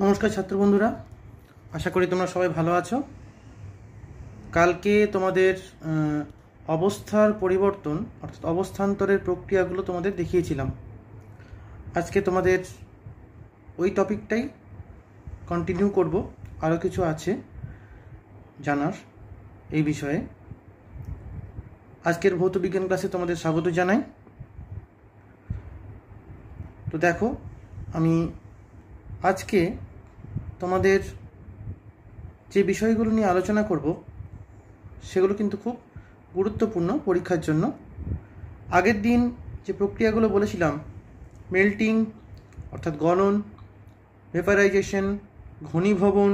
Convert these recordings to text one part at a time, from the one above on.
নমস্কার ছাত্র বন্ধুরা, আশা করি তোমরা সবাই ভালো আছো। কালকে তোমাদের অবস্থার পরিবর্তন অর্থাৎ অবস্থান্তরের প্রক্রিয়াগুলো তোমাদের দেখিয়েছিলাম। আজকে তোমাদের ওই টপিকটাই কন্টিনিউ করব। আরও কিছু আছে জানার এই বিষয়ে। আজকের ভৌত বিজ্ঞান ক্লাসে তোমাদের স্বাগত জানাই। তো দেখো, আমি আজকে তোমাদের যে বিষয়গুলো নিয়ে আলোচনা করব সেগুলো কিন্তু খুব গুরুত্বপূর্ণ পরীক্ষার জন্য। আগের দিন যে প্রক্রিয়াগুলো বলেছিলাম, মেল্টিং অর্থাৎ গলন, ভেপারাইজেশন, ঘনীভবন,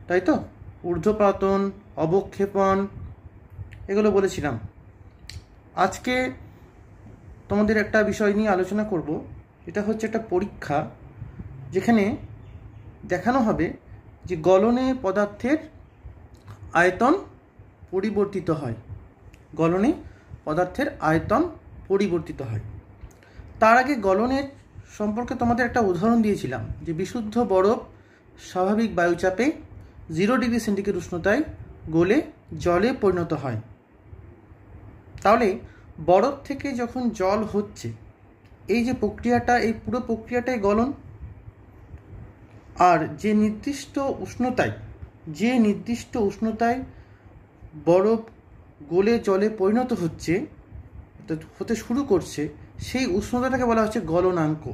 তাই তো, ঊর্ধ্বপাতন, অবক্ষেপণ, এগুলো বলেছিলাম। আজকে তোমাদের একটা বিষয় নিয়ে আলোচনা করব, এটা হচ্ছে একটা পরীক্ষা যেখানে দেখানো হবে যে গলনে পদার্থের আয়তন পরিবর্তিত হয়। গলনে পদার্থের আয়তন পরিবর্তিত হয়। তার আগে গলনের সম্পর্কে তোমাদের একটা উদাহরণ দিয়েছিলাম যে বিশুদ্ধ বরফ স্বাভাবিক বায়ুচাপে 0 ডিগ্রি সেন্টিগ্রেড উষ্ণতায় গলে জলে পরিণত হয়। তাহলে বরফ থেকে যখন জল হচ্ছে, এই যে প্রক্রিয়াটা, এই পুরো প্রক্রিয়াটাই গলন। আর যে নির্দিষ্ট উষ্ণতায় বরফ গলে জলে পরিণত হতে শুরু করছে, সেই উষ্ণতাটাকে বলা হচ্ছে গলনাঙ্ক।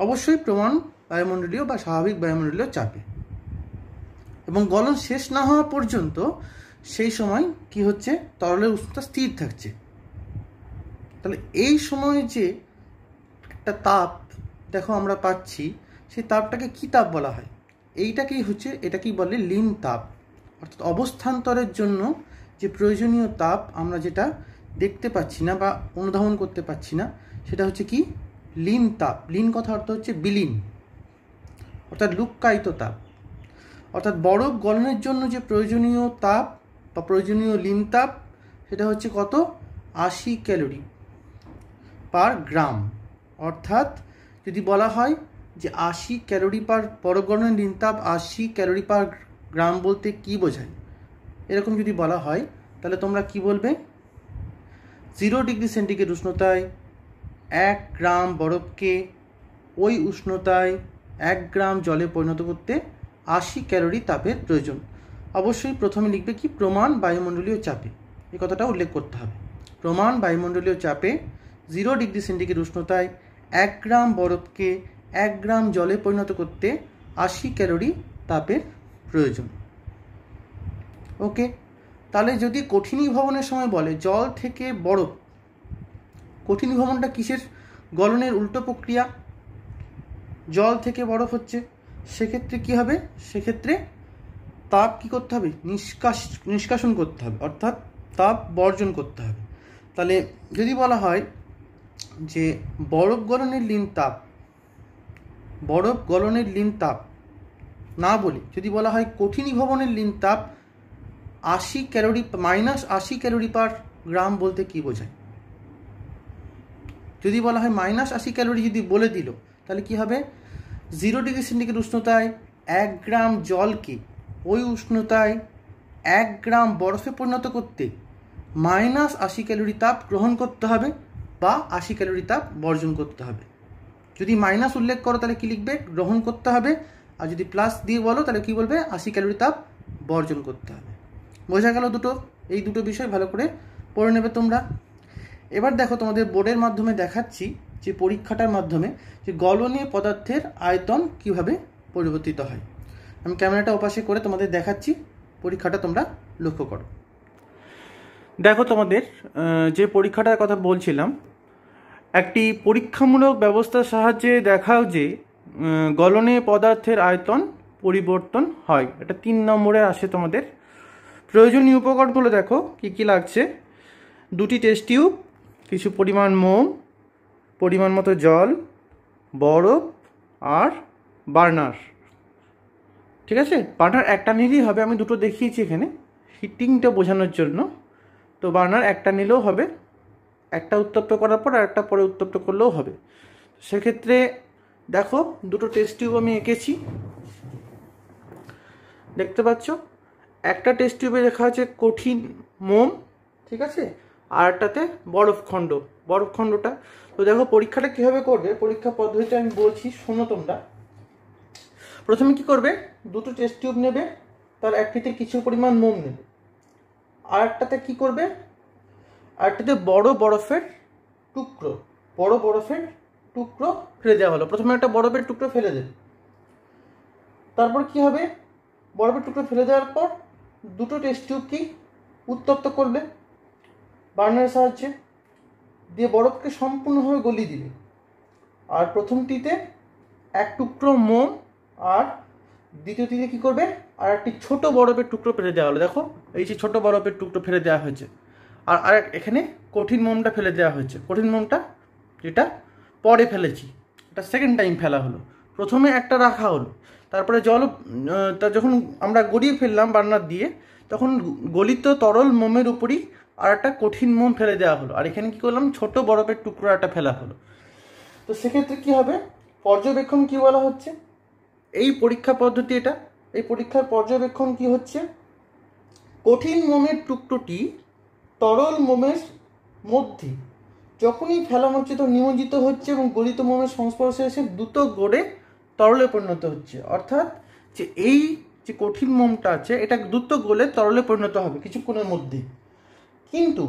অবশ্যই প্রমাণ বায়ুমণ্ডলীয় বা স্বাভাবিক বায়ুমণ্ডলীয় চাপে। এবং গলন শেষ না হওয়া পর্যন্ত সেই সময় কি হচ্ছে, তরলের উষ্ণতা স্থির থাকছে। তাহলে এই সময় যে একটা তাপ দেখো আমরা পাচ্ছি, সেই তাপটাকে কি তাপ বলা হয়? এটাকেই বলে লিন তাপ। অর্থাৎ অবস্থান্তরের জন্য যে প্রয়োজনীয় তাপ আমরা যেটা দেখতে পাচ্ছি না বা অনুধাবন করতে পারছি না, সেটা হচ্ছে কি? লিন তাপ। লিন কথা অর্থ হচ্ছে বিলীন, অর্থাৎ লুক্কায়িত তাপ। অর্থাৎ বরফ গলনের জন্য যে প্রয়োজনীয় তাপ বা প্রয়োজনীয় লিন তাপ, সেটা হচ্ছে কত? 80 ক্যালোরি পার গ্রাম। অর্থাৎ যদি বলা হয় যে 80 ক্যালোরি পার বরফ গলনের লিন তাপ 80 ক্যালোরি পার গ্রাম বলতে কি বোঝায়, এরকম যদি বলা হয়, তাহলে তোমরা কি বলবে? 0 ডিগ্রি সেন্টিগ্রেড উষ্ণতায় 1 গ্রাম বরফকে ওই উষ্ণতায় 1 গ্রাম জলে পরিণত করতে 80 ক্যালোরি তাপের প্রয়োজন। অবশ্যই প্রথমে লিখবে কি? প্রমাণ বায়ুমণ্ডলীয় চাপে। এই কথাটা উল্লেখ করতে হবে। প্রমাণ বায়ুমণ্ডলীয় চাপে 0 ডিগ্রি সেন্টিগ্রেড উষ্ণতায় 1 গ্রাম বরফকে 1 গ্রাম জলে পরিণত করতে 80 ক্যালোরি তাপের প্রয়োজন। ওকে, তাহলে যদি কঠিনীভবনের সময় বলে জল থেকে বরফ, কঠিনীভবনটা কিসের? গলনের উল্টো প্রক্রিয়া। জল থেকে বরফ হচ্ছে, সেক্ষেত্রে কি হবে? সেক্ষেত্রে তাপ কি করতে হবে? নিষ্কাশন করতে হবে, অর্থাৎ তাপ বর্জন করতে হবে। তাহলে যদি বলা হয় যে বরফ গলনের লিন তাপ না বলে যদি বলা হয় কঠিনীভবনের লিন তাপ 80 ক্যালোরি -80 ক্যালোরি পার গ্রাম বলতে কি বোঝায়? যদি বলা হয় -80 ক্যালোরি যদি বলে দিল, তাহলে কি হবে? 0 ডিগ্রি সেন্টিগ্রেড উষ্ণতায় 1 গ্রাম জলকে ওই উষ্ণতায় 1 গ্রাম বরফে পরিণত করতে -80 ক্যালোরি তাপ গ্রহণ করতে হবে বা 80 ক্যালোরি তাপ বর্জন করতে হবে। যদি মাইনাস উল্লেখ করো তাহলে কি লিখবে? গ্রহণ করতে হবে। আর যদি প্লাস দিয়ে বলো তাহলে কি বলবে? 80 ক্যালোরি তাপ বর্জন করতে হবে। বোঝা গেল দুটো? এই দুটো বিষয় ভালো করে পড়ে নেবে তোমরা। এবার দেখো, তোমাদের বোর্ডের মাধ্যমে দেখাচ্ছি যে পরীক্ষাটার মাধ্যমে যে গলনে পদার্থের আয়তন কিভাবে পরিবর্তিত হয়। আমি ক্যামেরাটা ওপাশে করে তোমাদের দেখাচ্ছি, পরীক্ষাটা তোমরা লক্ষ্য করো। দেখো, তোমাদের যে পরীক্ষাটার কথা বলছিলাম, একটি পরীক্ষামূলক ব্যবস্থার সাহায্যে দেখাও যে গলনে পদার্থের আয়তন পরিবর্তন হয়। এটা 3 নম্বরে আসে তোমাদের। প্রয়োজনীয় উপকরণগুলো দেখো কি কি লাগছে: 2টি টেস্ট টিউব, কিছু পরিমাণ মোম, পরিমাণ মতো জল, বরফ আর বার্নার। ঠিক আছে, বার্নার একটা নিলেই হবে। আমি দুটো দেখিয়েছি এখানে হিটিংটা বোঝানোর জন্য। তো বার্নার একটা নিলেও হবে, একটা উত্তপ্ত করার পর আর একটা পরে উত্তপ্ত করলেও হবে। সেক্ষেত্রে দেখো দুটো টেস্ট টিউব আমি এঁকেছি, দেখতে পাচ্ছ। একটা টেস্ট টিউবে লেখা আছে কঠিন মোম, ঠিক আছে, আর একটাতে বরফখণ্ডটা। তো দেখো পরীক্ষাটা কীভাবে করবে, পরীক্ষা পদ্ধতিটা আমি বলছি, শোনো তোমরা। প্রথমে কি করবে, দুটো টেস্ট টিউব নেবে, তার একটিতে কিছু পরিমাণ মোম নেবে, আর একটাতে কী করবে, আরেকটাতে বড় বরফের টুকরো ফেলে দেওয়া হলো। প্রথমে একটা বরফের টুকরো ফেলে দেবে, তারপর কি হবে, বরফের টুকরো ফেলে দেওয়ার পর দুটো টেস্ট টিউবকেই উত্তপ্ত করবে বার্নারের সাহায্যে, দিয়ে বরফকে সম্পূর্ণভাবে গলিয়ে দিবে। আর প্রথমটিতে এক টুকরো মোম, আর দ্বিতীয়টিতে কী করবে, আর একটি ছোট বরফের টুকরো ফেলে দেওয়া হলো। দেখো এই যে ছোট বরফের টুকরো ফেলে দেওয়া হয়েছে, আর এখানে কঠিন মোমটা ফেলে দেওয়া হয়েছে। কঠিন মোমটা যেটা পরে ফেলেছি, এটা সেকেন্ড টাইম ফেলা হলো। প্রথমে একটা রাখা হলো, তারপরে যখন আমরা গড়িয়ে ফেললাম বার্নার দিয়ে, তখন গলিত তরল মোমের উপরই আর একটা কঠিন মোম ফেলে দেওয়া হলো, আর এখানে কী করলাম, ছোট বরফের টুকরো একটা ফেলা হলো। তো সেক্ষেত্রে কী হবে, পর্যবেক্ষণ কী বলা হচ্ছে, এই পরীক্ষা পদ্ধতি এটা, এই পরীক্ষার পর্যবেক্ষণ কি হচ্ছে, কঠিন মোমের টুকরোটি তরল মোমের মধ্যে যখনই ফেলা হচ্ছে তো নিমজ্জিত হচ্ছে এবং গলিত মোমের সংস্পর্শে এসে দ্রুত গড়ে তরলে পরিণত হচ্ছে। অর্থাৎ যে এই যে কঠিন মোমটা আছে এটা দ্রুত গলে তরলে পরিণত হবে কিছুক্ষণের মধ্যেই। কিন্তু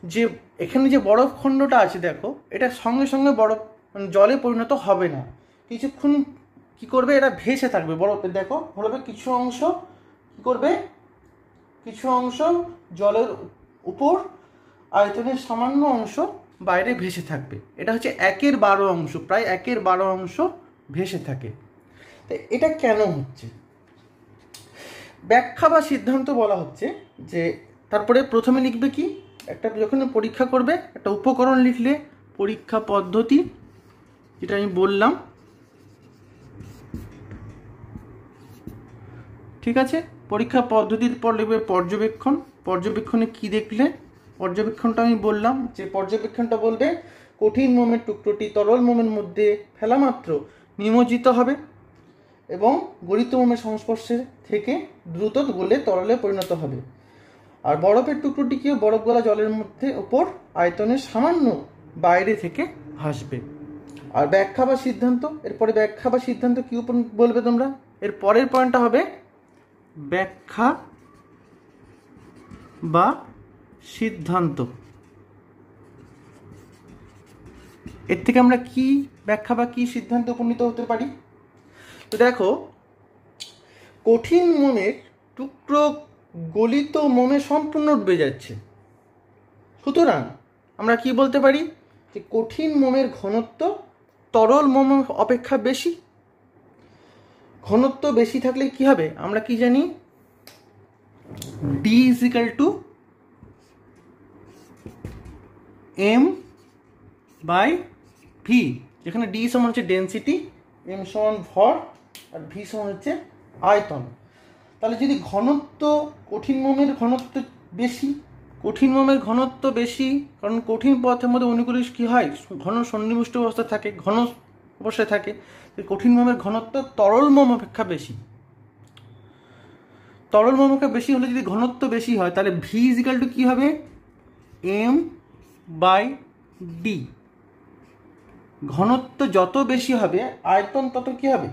যে এখানে যে বরফখণ্ডটা আছে দেখো, এটা সঙ্গে সঙ্গে বরফ মানে জলে পরিণত হবে না, কিছুক্ষণ কি করবে, এটা ভেসে থাকবে বরফে। দেখো বরফে কিছু অংশ কি করবে, কিছু অংশ জলের উপর, আয়তনের সামান্য অংশ বাইরে ভেসে থাকবে। এটা হচ্ছে 1/12 অংশ, প্রায় 1/12 অংশ ভেসে থাকে। তো এটা কেন হচ্ছে, ব্যাখ্যা বা সিদ্ধান্ত বলা হচ্ছে যে, তারপরে প্রথমে লিখবে কি, একটা যখন পরীক্ষা করবে একটা উপকরণ লিখলে, পরীক্ষা পদ্ধতি যেটা আমি বললাম, ঠিক আছে। পরীক্ষা পদ্ধতির পর লিখবে পর্যবেক্ষণ। পর্যবেক্ষণে কি দেখলে, পর্যবেক্ষণটা আমি বললাম যে পর্যবেক্ষণটা বলবে কঠিন মোমের টুকরোটি তরল মোমের মধ্যে ফেলা মাত্র নিমজ্জিত হবে এবং গলিত মোমের সংস্পর্শে থেকে দ্রুত গলে তরলে পরিণত হবে। আর বরফের টুকরোটিকেও বরফ গলা জলের মধ্যে ওপর আয়তনের সামান্য বাইরে থেকে ভাসবে। আর ব্যাখ্যা বা সিদ্ধান্ত, এরপরে ব্যাখ্যা বা সিদ্ধান্ত কি বলবে তোমরা, এর পরের পয়েন্টটা হবে ব্যাখ্যা বা সিদ্ধান্ত। এর থেকে আমরা কি ব্যাখ্যা বা কি সিদ্ধান্ত উপনীত হতে পারি। তো দেখো, কঠিন মোমের টুকরো গলিত মোমে সম্পূর্ণ ডুবে যাচ্ছে, সুতরাং আমরা কি বলতে পারি যে কঠিন মোমের ঘনত্ব তরল মোম অপেক্ষা বেশি। ঘনত্ব বেশি থাকলে কি হবে, আমরা কি জানি, D = m/v, যেখানে D সমান হচ্ছে ডেন্সিটি, m সমান ভর, আর v সমান হচ্ছে আয়তন। তাহলে যদি ঘনত্ব, কঠিন মোমের ঘনত্ব বেশি, কারণ কঠিন পদার্থের মধ্যে অণুগুলি কি হয়, ঘন সন্নিবিষ্ট অবস্থায় থাকে, ঘন অবস্থায় থাকে। কঠিন মোমের ঘনত্ব তরল মোম অপেক্ষা বেশি। তরল মোম অপেক্ষা বেশি হলে যদি ঘনত্ব বেশি হয়, তাহলে v = কি হবে, m/d। ঘনত্ব যত বেশি হবে আয়তন তত কি হবে,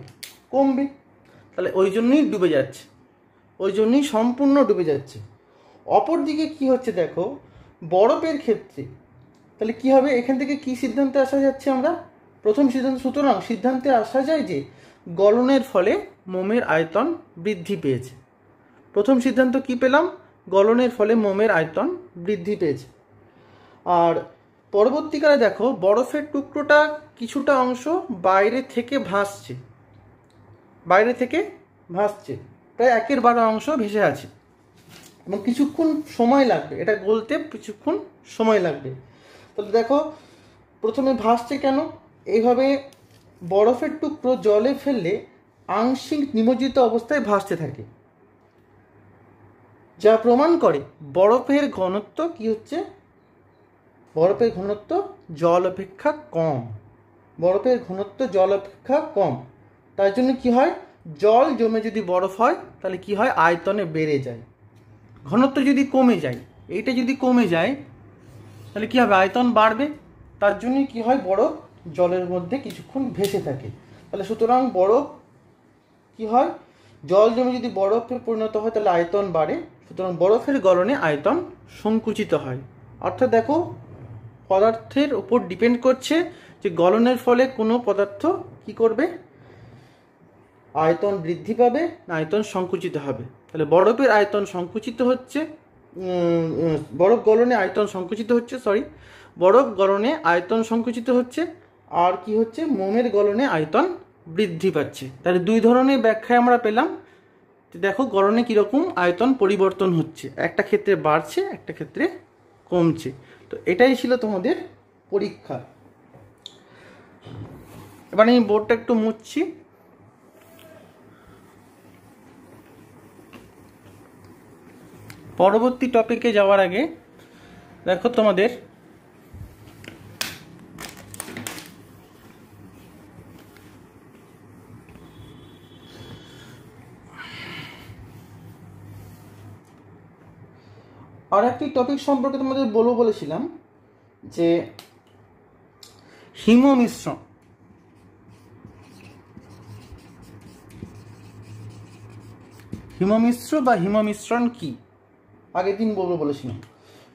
কমবে। তাহলে ওই জন্যই ডুবে যাচ্ছে, ওই জন্যই সম্পূর্ণ ডুবে যাচ্ছে। অপরদিকে কি হচ্ছে দেখো, বরফের ক্ষেত্রে তাহলে কি হবে, এখান থেকে কি সিদ্ধান্তে আসা যাচ্ছে, আমরা প্রথম সিদ্ধান্ত, সুতরাং সিদ্ধান্তে আসা যায় যে গলনের ফলে মোমের আয়তন বৃদ্ধি পেয়েছে। প্রথম সিদ্ধান্ত কি পেলাম, গলনের ফলে মোমের আয়তন বৃদ্ধি পেয়েছে। আর পরবর্তীকালে দেখো বরফের টুকরোটা কিছুটা অংশ বাইরে থেকে ভাসছে, প্রায় 1/12 অংশ ভেসে আছে এবং কিছুক্ষণ সময় লাগবে, এটা গলতে কিছুক্ষণ সময় লাগবে। তাহলে দেখো প্রথমে ভাসছে কেন, এইভাবে বরফের টুকরো জলে ফেললে আংশিক নিমজ্জিত অবস্থায় ভাসতে থাকে, যা প্রমাণ করে বরফের ঘনত্ব কি হচ্ছে, বরফের ঘনত্ব জল অপেক্ষা কম। বরফের ঘনত্ব জল অপেক্ষা কম। তার জন্য কি হয়, জল জমে যদি বরফ হয় তাহলে কি হয়, আয়তনে বেড়ে যায়। ঘনত্ব যদি কমে যায়, এইটা যদি কমে যায় তাহলে কি হবে, আয়তন বাড়বে। তার জন্যই কি হয়, বরফ জলের মধ্যে কিছুক্ষণ ভেসে থাকে। তাহলে সুতরাং বরফ কি হয়, জল জমে যদি বরফে পরিণত হয় তাহলে আয়তন বাড়ে, সুতরাং বরফের গলনে আয়তন সংকুচিত হয়। অর্থাৎ দেখো, পদার্থের উপর ডিপেন্ড করছে যে গলনের ফলে কোনো পদার্থ কি করবে, আয়তন বৃদ্ধি পাবে না আয়তন সংকুচিত হবে। তাহলে বরফের আয়তন সংকুচিত হচ্ছে, বরফ গলনে আয়তন সংকুচিত হচ্ছে, বরফ গলনে আয়তন সংকুচিত হচ্ছে, আর কি হচ্ছে, মোমের গলনে আয়তন বৃদ্ধি পাচ্ছে। তাহলে দুই ধরনের ব্যাখ্যা আমরা পেলাম। দেখো গলনে কীরকম আয়তন পরিবর্তন হচ্ছে, একটা ক্ষেত্রে বাড়ছে, একটা ক্ষেত্রে কমছে। তো এটাই ছিল তোমাদের পরীক্ষা। এবার আমি বোর্ডটা একটু মুছছি। পরবর্তী টপিকে যাওয়ার আগে দেখো তোমাদের আর একটি টপিক সম্পর্কে তোমাদের বলেছিলাম যে হিম মিশ্রণ। হিমমিশ্র বা হিমমিশ্রণ কি, আগের দিন বলেছিলাম।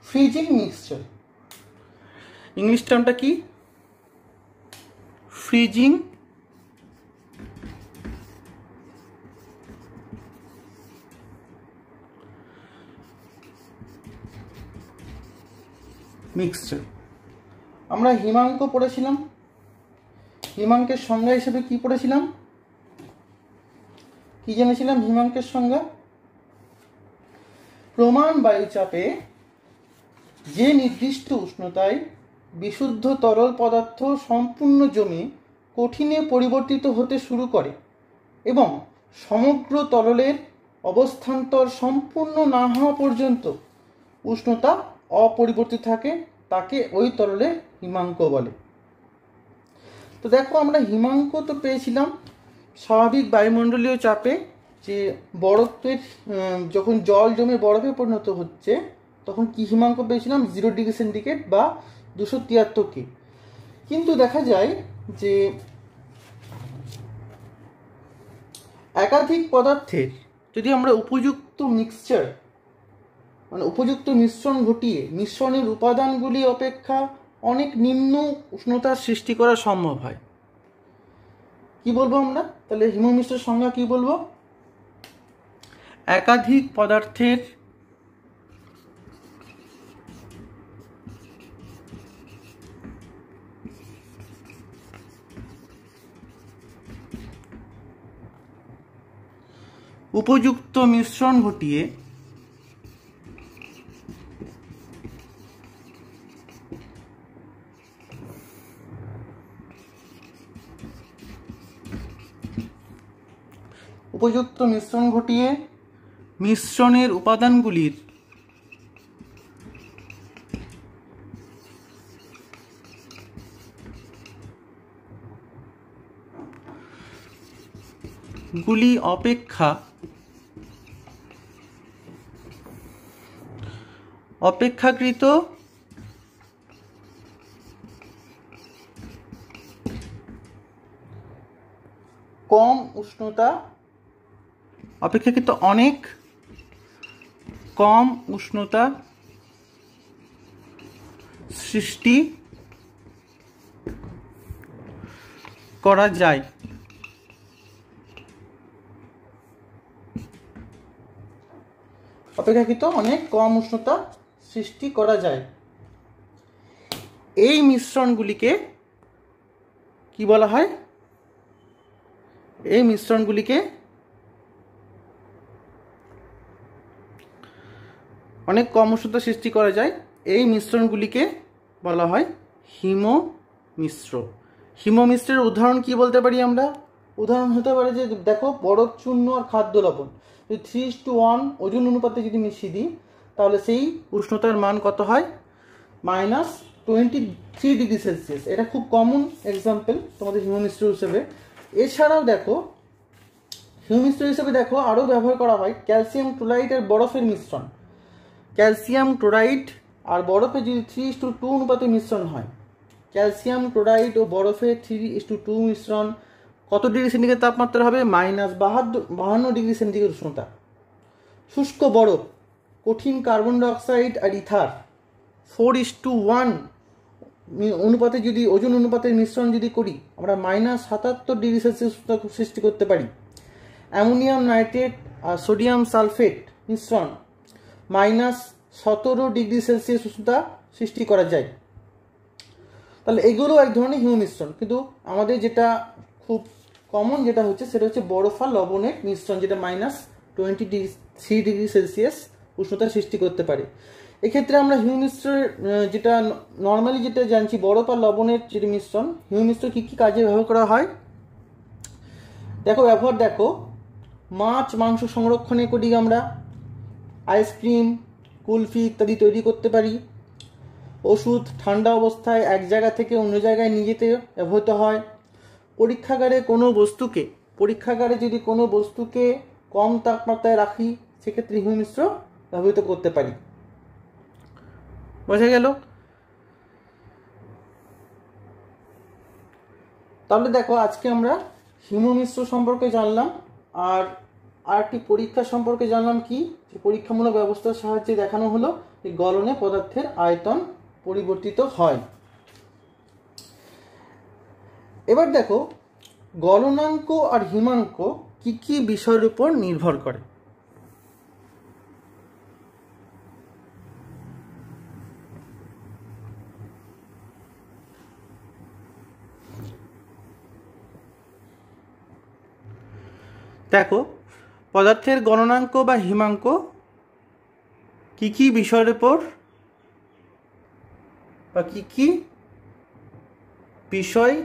ফ্রিজিং মিক্সচার, ইংলিশ টার্মটা কি, ফ্রিজিং মিক্সচার। আমরা হিমাঙ্ক পড়েছিলাম, হিমাঙ্কের সংজ্ঞা হিসেবে কি পড়েছিলাম, কি জেনেছিলাম হিমাঙ্কের সংজ্ঞা, প্রমাণ বায়ুচাপে যে নির্দিষ্ট উষ্ণতায় বিশুদ্ধ তরল পদার্থ সম্পূর্ণ জমে কঠিনে পরিবর্তিত হতে শুরু করে এবং সমগ্র তরলের অবস্থান্তর সম্পূর্ণ না হওয়া পর্যন্ত উষ্ণতা অপরিবর্তিত থাকে, তাকে ওই তরলের হিমাঙ্ক বলে। তো দেখো আমরা হিমাঙ্ক তো পেয়েছিলাম স্বাভাবিক বায়ুমণ্ডলীয় চাপে, যে বরফের যখন জল জমে বরফে পরিণত হচ্ছে তখন কি হিমাঙ্ক পেয়েছিলাম, 0 ডিগ্রি সেন্টিগ্রেড বা 273 কে। কিন্তু দেখা যায় যে একাধিক পদার্থের যদি আমরা উপযুক্ত মিক্সচার মানে উপযুক্ত মিশ্রণ ঘটিয়ে মিশ্রণের উপাদানগুলি অপেক্ষা অনেক নিম্ন উষ্ণতার সৃষ্টি করা সম্ভব হয়। কি বলবো আমরা তাহলে, হিমমিশ্রের সংজ্ঞা কি বলবো, একাধিক পদার্থের উপযুক্ত মিশ্রণ ঘটিয়ে মিশ্রণের উপাদানগুলির অপেক্ষাকৃত কম উষ্ণতা, অপেক্ষাকৃত অনেক কম উষ্ণতা সৃষ্টি করা যায়। অপেক্ষাকৃত অনেক কম উষ্ণতা সৃষ্টি করা যায়। এই মিশ্রণগুলিকে কি বলা হয়, এই মিশ্রণগুলিকে অনেক কম উষ্ণতা সৃষ্টি করা যায়, এই মিশ্রণগুলিকে বলা হয় হিমমিশ্র। হিমমিশ্রের উদাহরণ কি বলতে পারি আমরা, উদাহরণ হতে পারে যে দেখো বরফ চূর্ণ আর খাদ্য লবণ যদি 3:1 ওজন অনুপাতে যদি মিশিয়ে দিই তাহলে সেই উষ্ণতার মান কত হয়, 23°C। এটা খুব কমন এক্সাম্পল তোমাদের হিউম্যান মিশ্র হিসেবে। এছাড়াও দেখো হিউম্যান মিশ্র হিসেবে দেখো আরও ব্যবহার করা হয় ক্যালসিয়াম ক্লোরাইড আর বরফের মিশ্রণ। ক্যালসিয়াম ক্লোরাইড আর বরফে যদি 3:2 অনুপাতে মিশ্রণ হয়, ক্যালসিয়াম ক্লোরাইড ও বরফের 3:2 মিশ্রণ কত ডিগ্রি সেন্টিগ্রেড তাপমাত্রা হবে? -52°C উষ্ণতা। শুষ্ক বরফ, কঠিন কার্বন ডাইঅক্সাইড আর ইথার 4:1 অনুপাতে যদি ওজন অনুপাতের মিশ্রণ যদি করি, আমরা -77°C উষ্ণতা সৃষ্টি করতে পারি। অ্যামোনিয়াম নাইট্রেট আর সোডিয়াম সালফেট মিশ্রণ -17°C উষ্ণতা সৃষ্টি করা যায়। তাহলে এগুলো এক ধরনের হিম মিশ্রণ, কিন্তু আমাদের যেটা খুব কমন যেটা হচ্ছে সেটা হচ্ছে বরফ আর লবণের মিশ্রণ, যেটা -23°C উষ্ণতা সৃষ্টি করতে পারে। এক্ষেত্রে আমরা হিম মিশ্রের যেটা নর্মালি যেটা জানছি বরফ আর লবণের যেটা মিশ্রণ, হিম মিশ্র কী কী কাজে ব্যবহার করা হয় দেখো। মাছ মাংস সংরক্ষণে করি আমরা, আইসক্রিম কুলফি ইত্যাদি তৈরি করতে পারি। ওষুধ ঠান্ডা অবস্থায় এক জায়গা থেকে অন্য জায়গায় নিয়ে যেতে ব্যবহৃত হয়। পরীক্ষাগারে যদি কোনো বস্তুকে কম তাপমাত্রায় রাখি, সেক্ষেত্রে হিম মিশ্র ব্যবহৃত করতে পারি। বোঝা গেল? তাহলে দেখো আজকে আমরা হিম মিশ্র সম্পর্কে জানলাম, আর একটি পরীক্ষা সম্পর্কে জানলাম কি, যে পরীক্ষামূলক ব্যবস্থার সাহায্যে দেখানো হলো যে গলনে পদার্থের আয়তন পরিবর্তিত হয়। এবার দেখো গলনাঙ্ক আর হিমাঙ্ক কি কি বিষয়ের উপর নির্ভর করে। দেখো পদার্থের গলনাঙ্ক বা হিমাঙ্ক কি কি বিষয়ের উপর বা কি কি বিষয়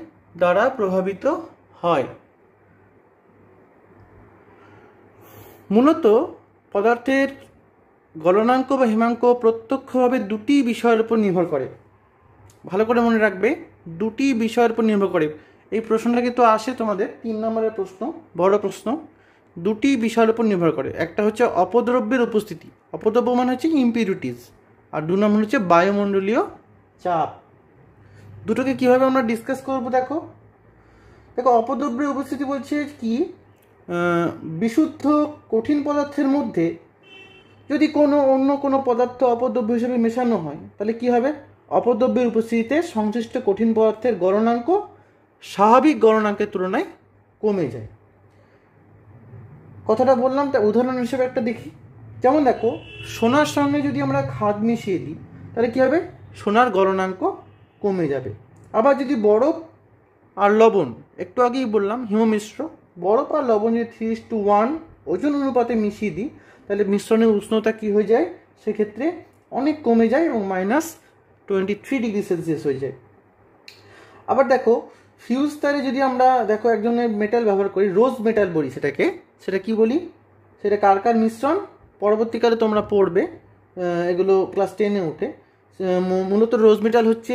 দ্বারা প্রভাবিত হয়। মূলত পদার্থের গলনাঙ্ক বা হিমাঙ্ক প্রত্যক্ষভাবে দুটি বিষয়ের উপর নির্ভর করে। ভালো করে মনে রাখবে, দুটি বিষয়ের উপর নির্ভর করে। এই প্রশ্নটা কিন্তু আসে তোমাদের 3 নম্বরের প্রশ্ন, বড় প্রশ্ন। দুটি বিষয়ের উপর নির্ভর করে, একটা হচ্ছে অপদ্রব্যের উপস্থিতি, অপদ্রব্য মানে হচ্ছে ইম্পিউরিটিস, আর 2 নম্বর হচ্ছে বায়ুমণ্ডলীয় চাপ। দুটোকে কিভাবে আমরা ডিসকাস করব দেখো অপদ্রব্যের উপস্থিতি বলছে কি, বিশুদ্ধ কঠিন পদার্থের মধ্যে যদি অন্য কোনো পদার্থ অপদ্রব্য হিসেবে মেশানো হয়, তাহলে কি হবে? অপদ্রব্যের উপস্থিতিতে সংশ্লিষ্ট কঠিন পদার্থের গলনাঙ্ক স্বাভাবিক গলনাঙ্কের তুলনায় কমে যায়। কথাটা বললাম, তা উদাহরণ হিসেবে একটা দেখি। যেমন দেখো সোনার সঙ্গে যদি আমরা খাদ মিশিয়ে দিই, তাহলে কী হবে? সোনার গলনাঙ্ক কমে যাবে। আবার যদি বরফ আর লবণ, একটু আগেই বললাম হিম মিশ্র, বরফ আর লবণ যদি 3:1 ওজন অনুপাতে মিশিয়ে দিই, তাহলে মিশ্রণের উষ্ণতা কী হয়ে যায়? সেক্ষেত্রে অনেক কমে যায় এবং -23°C হয়ে যায়। আবার দেখো ফিউজ তারে যদি আমরা এক ধরনের মেটাল ব্যবহার করি, রোজ মেটাল বলি সেটা কি বলি? সেটা কার মিশ্রণ পরবর্তীকালে তোমরা পড়বে, এগুলো ক্লাস 10-এ ওঠে। মূলত রোজ মেটাল হচ্ছে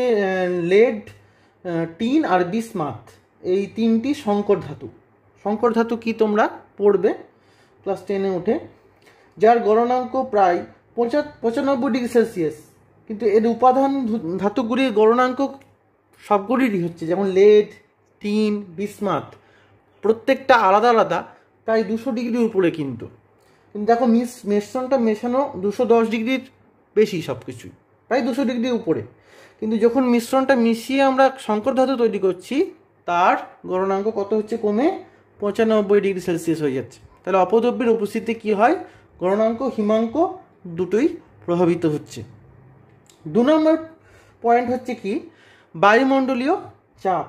লেড, টিন আর বিসমাথ, এই 3টি সংকর ধাতু কি তোমরা পড়বে ক্লাস 10-এ ওঠে, যার গলনাঙ্ক প্রায় 95°C। কিন্তু এর উপাদান ধাতুগুলির গলনাঙ্ক সবগুলিরই হচ্ছে, যেমন লেড, টিন, বিসমাথ, প্রত্যেকটা আলাদা আলাদা প্রায় 200 ডিগ্রির উপরে। কিন্তু দেখো মিশ্রণটা মেশানো 210 ডিগ্রির বেশি, সব কিছুই প্রায় 200 ডিগ্রির উপরে। কিন্তু যখন মিশ্রণটা মিশিয়ে আমরা সংকর ধাতু তৈরি করছি, তার গলনাঙ্ক কত হচ্ছে? কমে 95°C হয়ে যাচ্ছে। তাহলে অপদ্রব্যের উপস্থিতিতে কি হয়? গলনাঙ্ক হিমাঙ্ক দুটোই প্রভাবিত হচ্ছে। 2 নম্বর পয়েন্ট হচ্ছে কি, বায়ুমণ্ডলীয় চাপ।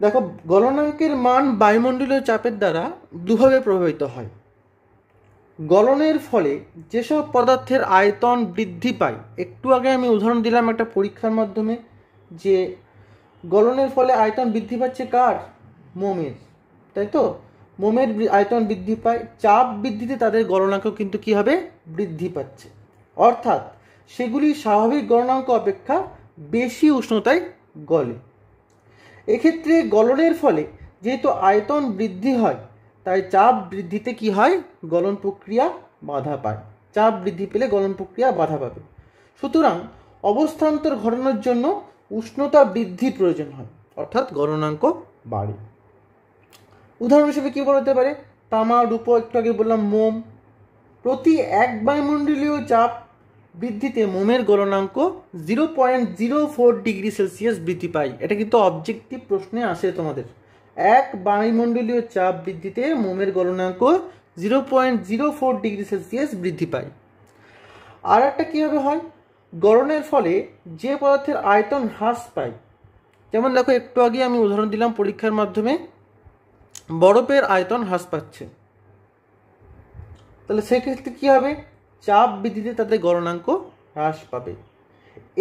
দেখো গলনাঙ্কের মান বায়ুমণ্ডলীয় চাপের দ্বারা দুভাবে প্রভাবিত হয়। গলনের ফলে যেসব পদার্থের আয়তন বৃদ্ধি পায়, একটু আগে আমি উদাহরণ দিলাম একটা পরীক্ষার মাধ্যমে, যে গলনের ফলে আয়তন বৃদ্ধি পাচ্ছে কার? মোমের, তাই তো? মোমের আয়তন বৃদ্ধি পায়, চাপ বৃদ্ধিতে তাদের গলনাঙ্ক কিন্তু কি হবে? বৃদ্ধি পাচ্ছে। অর্থাৎ সেগুলি স্বাভাবিক গলনাঙ্ক অপেক্ষা বেশি উষ্ণতায় গলে। এক্ষেত্রে গলনের ফলে যেহেতু আয়তন বৃদ্ধি হয়, তাই চাপ বৃদ্ধিতে কি হয়, গলন প্রক্রিয়া বাধা পায়। চাপ বৃদ্ধি পেলে গলন প্রক্রিয়া বাধা পাবে। সুতরাং অবস্থান্তর ঘটানোর জন্য উষ্ণতা বৃদ্ধি প্রয়োজন হয়, অর্থাৎ গলনাঙ্ক বাড়ে। উদাহরণ হিসেবে কি বলা যেতে পারে, তামা, রূপো, একটু আগে বললাম মোম। প্রতি 1 বায়ুমণ্ডলীয় চাপ বৃদ্ধিতে মোমের গলনাঙ্ক 0.04 ডিগ্রি সেলসিয়াস বৃদ্ধি পায়। এটা কিন্তু অবজেক্টিভ প্রশ্নে আসে তোমাদের। 1 বায়ুমণ্ডলীয় চাপ বৃদ্ধিতে মোমের গলনাঙ্ক 0.04 ডিগ্রি সেলসিয়াস বৃদ্ধি পায়। আর একটা কীভাবে হয়, গলনের ফলে যে পদার্থের আয়তন হ্রাস পায়, যেমন দেখো একটু আগে আমি উদাহরণ দিলাম পরীক্ষার মাধ্যমে, বরফের আয়তন হ্রাস পাচ্ছে, তাহলে সেক্ষেত্রে কী হবে, চাপ বৃদ্ধিতে তাদের গলনাঙ্ক হ্রাস পাবে।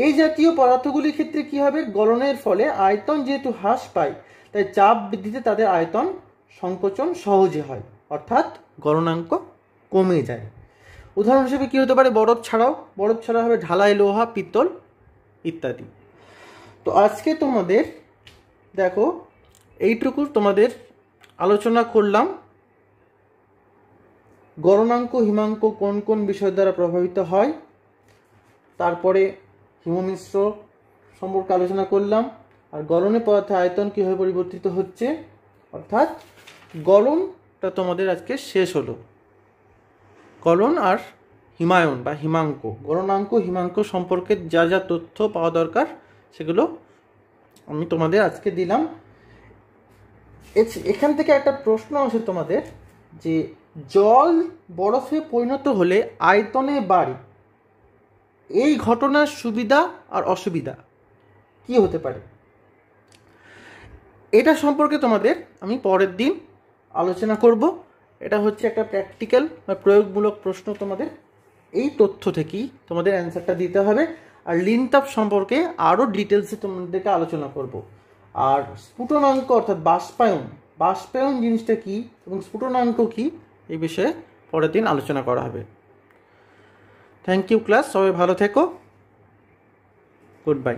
এই জাতীয় পদার্থগুলির ক্ষেত্রে কী হবে, গলনের ফলে আয়তন যেহেতু হ্রাস পায়, তাই চাপ বৃদ্ধিতে তাদের আয়তন সংকোচন সহজে হয়, অর্থাৎ গলনাঙ্ক কমে যায়। উদাহরণ হিসেবে কী হতে পারে, বরফ ছাড়াও হবে ঢালাই লোহা, পিতল ইত্যাদি। তো আজকে তোমাদের দেখো এইটুকু তোমাদের আলোচনা করলাম, গলনাঙ্ক হিমাঙ্ক কোন কোন বিষয় দ্বারা প্রভাবিত হয়, তারপরে হিমমিশ্র সম্পর্কে আলোচনা করলাম, আর গলনে পদার্থের আয়তন কীভাবে পরিবর্তিত হচ্ছে, অর্থাৎ গলনটা তোমাদের আজকে শেষ হলো। গলন আর হিমায়ন বা হিমাঙ্ক, গলনাঙ্ক হিমাঙ্ক সম্পর্কে যা যা তথ্য পাওয়া দরকার সেগুলো আমি তোমাদের আজকে দিলাম। এখান থেকে একটা প্রশ্ন আসে তোমাদের, যে জল বরফে পরিণত হলে আয়তনে বাড়ে, এই ঘটনার সুবিধা আর অসুবিধা কি হতে পারে, এটা সম্পর্কে তোমাদের আমি পরের দিন আলোচনা করব। এটা হচ্ছে একটা প্র্যাকটিক্যাল বা প্রয়োগমূলক প্রশ্ন, তোমাদের এই তথ্য থেকেই তোমাদের অ্যান্সারটা দিতে হবে। আর লিনতাপ সম্পর্কে আরও ডিটেলসে তোমাদেরকে আলোচনা করব। আর স্ফুটনাঙ্ক অর্থাৎ বাষ্পায়ন জিনিসটা কি এবং স্ফুটনাঙ্ক কি, এই বিষয়ে পরের দিন আলোচনা করা হবে। থ্যাংক ইউ ক্লাস, সবাই ভালো থেকো, গুড বাই।